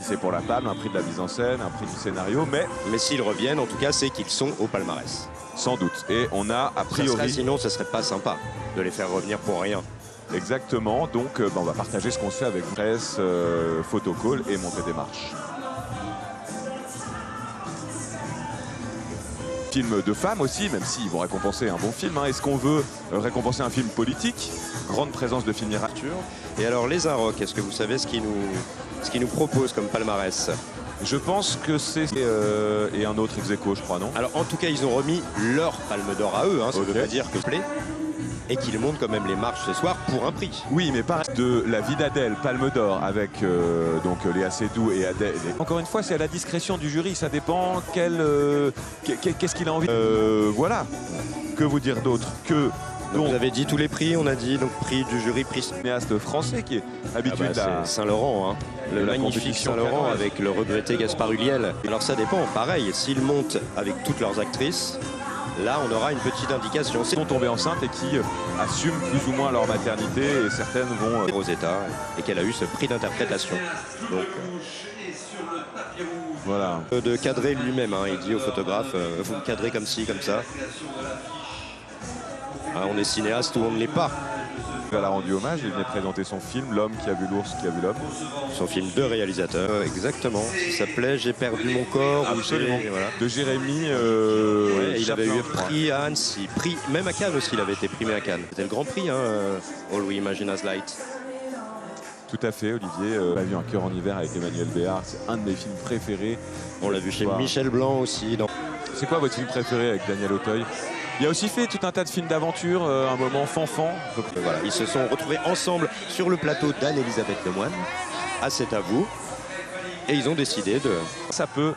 passer pour la Palme, un prix de la mise en scène, un prix du scénario, Mais s'ils reviennent, en tout cas, c'est qu'ils sont au palmarès. sans doute. Et on a a priori... Sinon, ce serait pas sympa de les faire revenir pour rien. Exactement, donc on va partager ce qu'on sait avec presse, photocall et monter des marches. Film de femmes aussi, même s'ils vont récompenser un bon film. Hein. Est-ce qu'on veut récompenser un film politique? Grande présence de films littérature. Et alors, les Inrocks, est-ce que vous savez ce qu'ils nous proposent comme palmarès? Je pense que c'est... et un autre ex-aequo, je crois, non? Alors, en tout cas, ils ont remis leur palme d'or à eux, hein, ça ne veut pas dire que plaît. Et qu'ils montent quand même les marches ce soir pour un prix. Oui, mais pas de La vie d'Adèle, Palme d'Or, avec donc Léa Seydoux et Adèle. Encore une fois, c'est à la discrétion du jury, ça dépend qu'est-ce qu'il a envie. Voilà. Que vous dire d'autre que... Donc, vous avez dit tous les prix, on a dit donc prix du jury, prix cinéaste français qui est habitué à... C'est Saint-Laurent, hein. Le la magnifique compétition Saint-Laurent canoise. avec le regretté Gaspard Ulliel. Alors ça dépend, pareil, s'ils montent avec toutes leurs actrices, là on aura une petite indication. Sont tombées enceintes et qui assument plus ou moins leur maternité et certaines vont... Rosetta, et qu'elle a eu ce prix d'interprétation. Donc, voilà. de cadrer lui-même, hein. Il dit au photographe, vous me cadrez comme ci, comme ça. Ah, on est cinéaste ou on ne l'est pas. Elle a rendu hommage, il venait présenter son film, L'homme qui a vu l'ours qui a vu l'homme. Son film de réalisateur, exactement. Ça s'appelait J'ai perdu mon corps. Absolument. Voilà. De Jérémy. Ouais, il avait eu Chaplin, prix à Annecy, prix, même à Cannes aussi, il avait été primé à Cannes. C'était le grand prix, hein, All We Imagine As Light. Tout à fait, Olivier. On a vu Un cœur en hiver avec Emmanuel Béard, c'est un de mes films préférés. On l'a vu chez Michel Blanc aussi. C'est quoi votre film préféré avec Daniel Auteuil? Il a aussi fait tout un tas de films d'aventure, un moment fanfan. Voilà, ils se sont retrouvés ensemble sur le plateau d'Anne-Elisabeth Lemoine, à C'est à vous, et ils ont décidé de... Ça peut...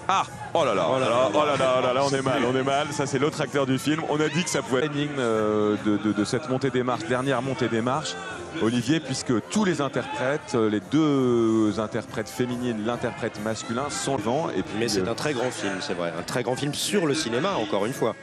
Ah, oh là là, oh là là, oh là là, oh là là, on est mal. Ça, c'est l'autre acteur du film. On a dit que ça pouvait être l'énigme de cette montée des marches, dernière montée des marches, Olivier, puisque tous les interprètes, les deux interprètes féminines, l'interprète masculin sont devant. Et puis, mais c'est un très grand film, c'est vrai, un très grand film sur le cinéma, encore une fois.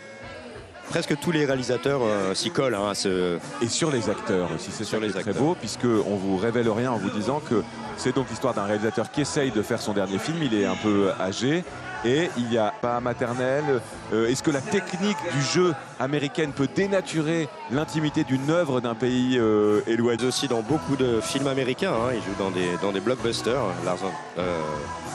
Presque tous les réalisateurs s'y collent, hein, à ce... Et sur les acteurs aussi, c'est sur les très beau, puisqu'on vous révèle rien en vous disant que c'est donc l'histoire d'un réalisateur qui essaye de faire son dernier film. Il est un peu âgé et il n'y a pas maternelle. Est-ce que la technique du jeu américaine peut dénaturer l'intimité d'une œuvre d'un pays éloigné? Aussi dans beaucoup de films américains, hein, il joue dans des blockbusters.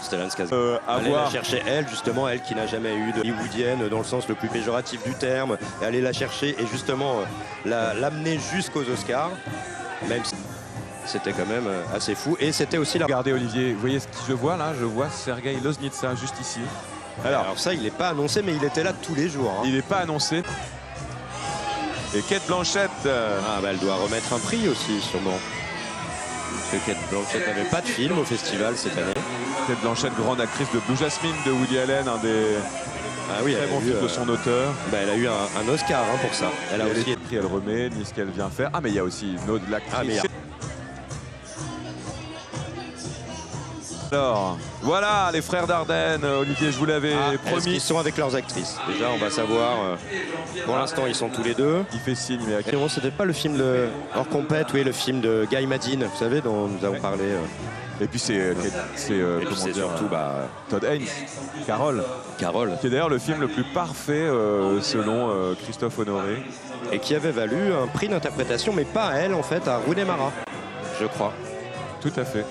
Stellan Skarsgård. Aller la chercher, elle, justement, elle qui n'a jamais eu de hollywoodienne dans le sens le plus péjoratif du terme, et aller la chercher et justement l'amener jusqu'aux Oscars, même si c'était quand même assez fou. Et c'était aussi la... Regardez Olivier, vous voyez ce que je vois là? Je vois Sergei Loznitsa juste ici. Alors ça, il n'est pas annoncé, mais il était là tous les jours. Hein. Il n'est pas annoncé. Et Cate Blanchett... Ah bah elle doit remettre un prix aussi, sûrement. Parce que Cate Blanchett n'avait pas de film au festival cette année. Cate Blanchett, grande actrice de Blue Jasmine de Woody Allen, un des très bons films de son auteur. Bah elle a eu un Oscar, hein, pour ça. Elle a aussi... Elle remet, ni ce qu'elle vient faire. Ah mais il y a aussi une autre l'actrice. Alors, voilà les frères Dardenne, Olivier, je vous l'avais promis. Ils sont avec leurs actrices. Déjà, on va savoir. Pour l'instant, ils sont tous les deux. Il fait signe, mais c'était pas le film de hors compète, oui, le film de Guy Madine, vous savez, dont nous avons parlé. Et puis c'est surtout Todd Haynes, Carole. Qui est d'ailleurs le film le plus parfait selon Christophe Honoré. Et qui avait valu un prix d'interprétation, mais pas à elle, en fait, à Rooney Mara, je crois. Tout à fait.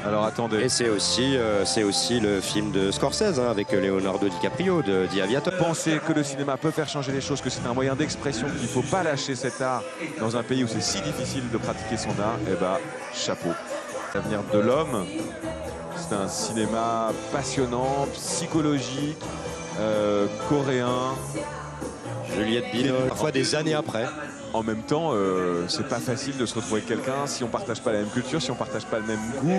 Alors attendez. Et c'est aussi le film de Scorsese, hein, avec Leonardo DiCaprio, de The Aviator. Penser que le cinéma peut faire changer les choses, que c'est un moyen d'expression, qu'il ne faut pas lâcher cet art dans un pays où c'est si difficile de pratiquer son art, eh ben, chapeau. L'avenir de l'homme, c'est un cinéma passionnant, psychologique, coréen. Juliette Binoche, parfois des années après. En même temps, c'est pas facile de se retrouver avec quelqu'un si on partage pas la même culture, si on partage pas le même goût.